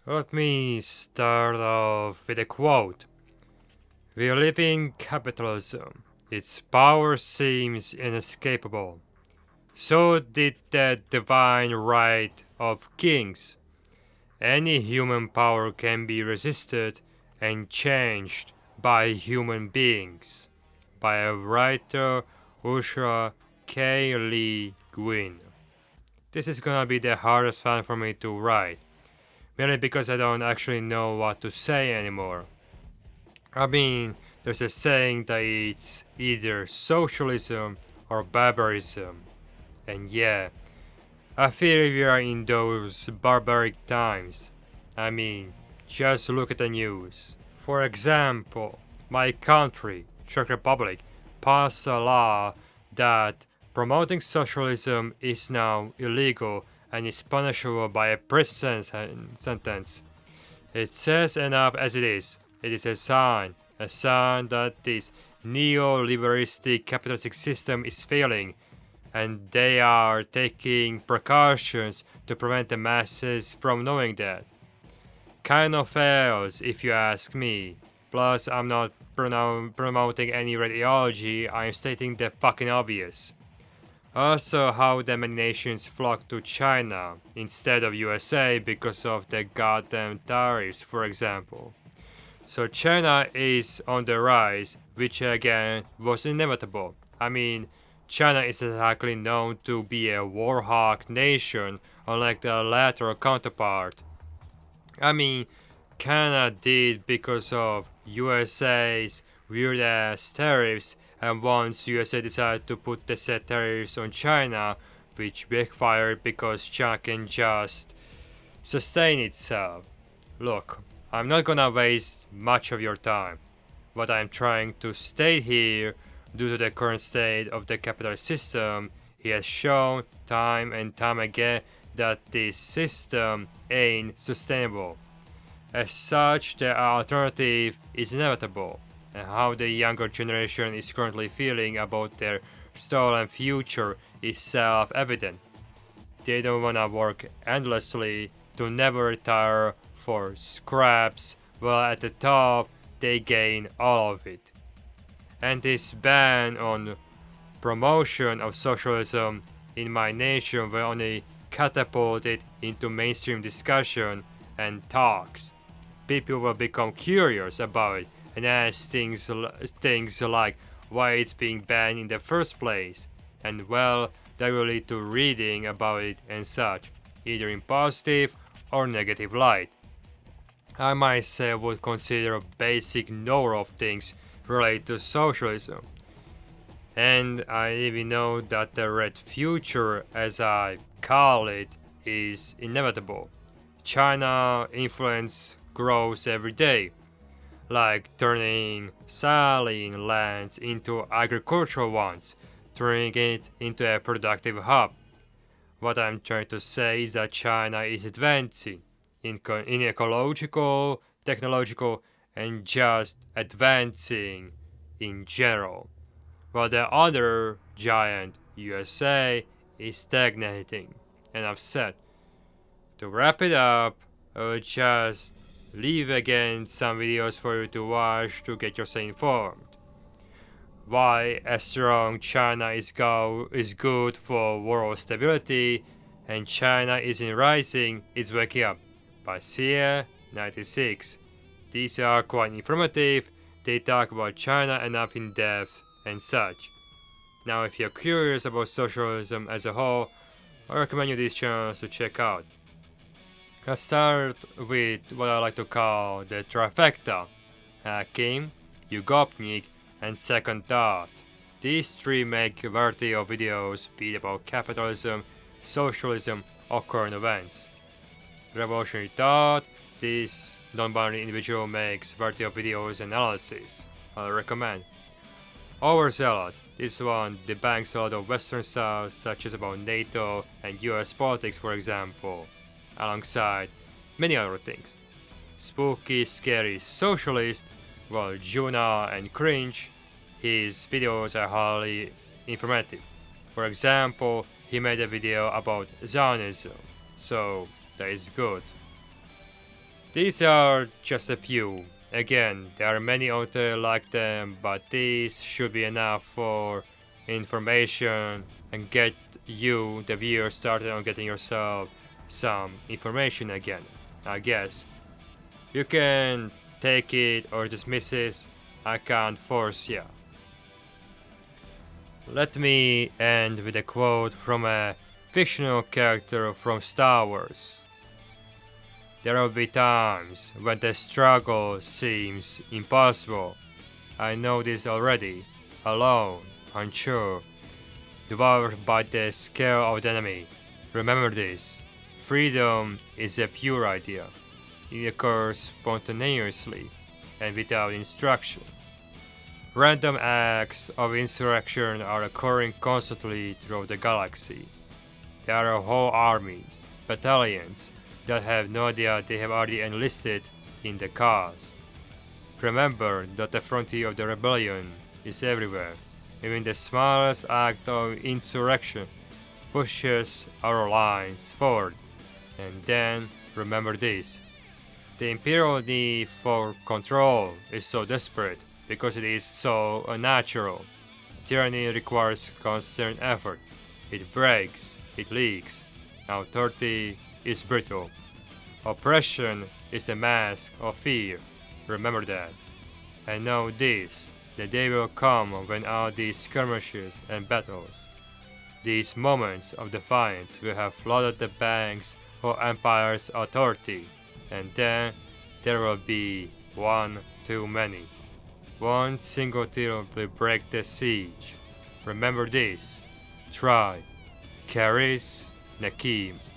Let me start off with a quote. We live in capitalism. Its power seems inescapable. So did the divine right of kings. Any human power can be resisted and changed by human beings. By a writer Ursula K. Lee Guin. This is gonna be the hardest one for me to write, merely because I don't actually know what to say anymore. I mean, there's a saying that it's either socialism or barbarism. And yeah, I feel we are in those barbaric times. I mean, just look at the news. For example, my country, Czech Republic, passed a law that promoting socialism is now illegal and is punishable by a prison sentence. It says enough as it is. It is a sign that this neoliberalistic capitalistic system is failing, and they are taking precautions to prevent the masses from knowing that. Kind of fails, if you ask me. Plus, I'm not promoting any ideology, I'm stating the fucking obvious. Also, how the many nations flock to China instead of USA because of the goddamn tariffs, for example. So China is on the rise, which again was inevitable. I mean, China is exactly known to be a warhawk nation, unlike the latter counterpart. I mean, Canada did because of USA's weird ass tariffs, and once USA decided to put the said tariffs on China, which backfired because China can just sustain itself. Look, I'm not gonna waste much of your time. What I'm trying to state here, due to the current state of the capitalist system, he has shown time and time again that this system ain't sustainable. As such, the alternative is inevitable, and how the younger generation is currently feeling about their stolen future is self-evident. They don't wanna work endlessly to never retire for scraps, while at the top they gain all of it. And this ban on promotion of socialism in my nation will only catapult it into mainstream discussion and talks. People will become curious about it and ask things like why it's being banned in the first place, and well, that will lead to reading about it and such, either in positive or negative light. I myself would consider a basic knower of things related to socialism, and I even know that the red future, as I call it, is inevitable. China influence grows every day, like turning saline lands into agricultural ones, turning it into a productive hub. What I'm trying to say is that China is advancing in ecological, technological, and just advancing in general, while the other giant, USA, is stagnating. And I've said, to wrap it up, I will just leave again some videos for you to watch to get yourself informed. Why a strong China is good for world stability, and China isn't rising, it's waking up, by Sia 96. These are quite informative, they talk about China enough in depth and such. Now if you're curious about socialism as a whole, I recommend you these channels to check out. Let's start with what I like to call the trifecta: Hakim, Yugopnik, and Second Thought. These three make a variety of videos, be it about capitalism, socialism, or current events. Revolutionary Thought, this non-binary individual makes a variety of videos and analysis. I recommend. Overzealous, this one debunks a lot of Western stuff, such as about NATO and US politics, for example, alongside many other things. Spooky, scary socialist, while Juna and Cringe, his videos are highly informative. For example, he made a video about Zionism, so that is good. These are just a few. Again, there are many out there like them, but these should be enough for information and get you, the viewer, started on getting yourself some information again, I guess. You can take it or dismiss it, I can't force you. Let me end with a quote from a fictional character from Star Wars. There will be times when the struggle seems impossible. I know this already. Alone, unsure, devoured by the scale of the enemy. Remember this. Freedom is a pure idea. It occurs spontaneously and without instruction. Random acts of insurrection are occurring constantly throughout the galaxy. There are whole armies, battalions, that have no idea they have already enlisted in the cause. Remember that the frontier of the rebellion is everywhere. Even the smallest act of insurrection pushes our lines forward. And then remember this. The imperial need for control is so desperate because it is so unnatural. Tyranny requires constant effort. It breaks, it leaks. Authority is brittle. Oppression is a mask of fear. Remember that. And know this, the day will come when all these skirmishes and battles, these moments of defiance will have flooded the banks of Empire's authority, and then there will be one too many. One single tear will break the siege. Remember this. Try. Karis Nakim.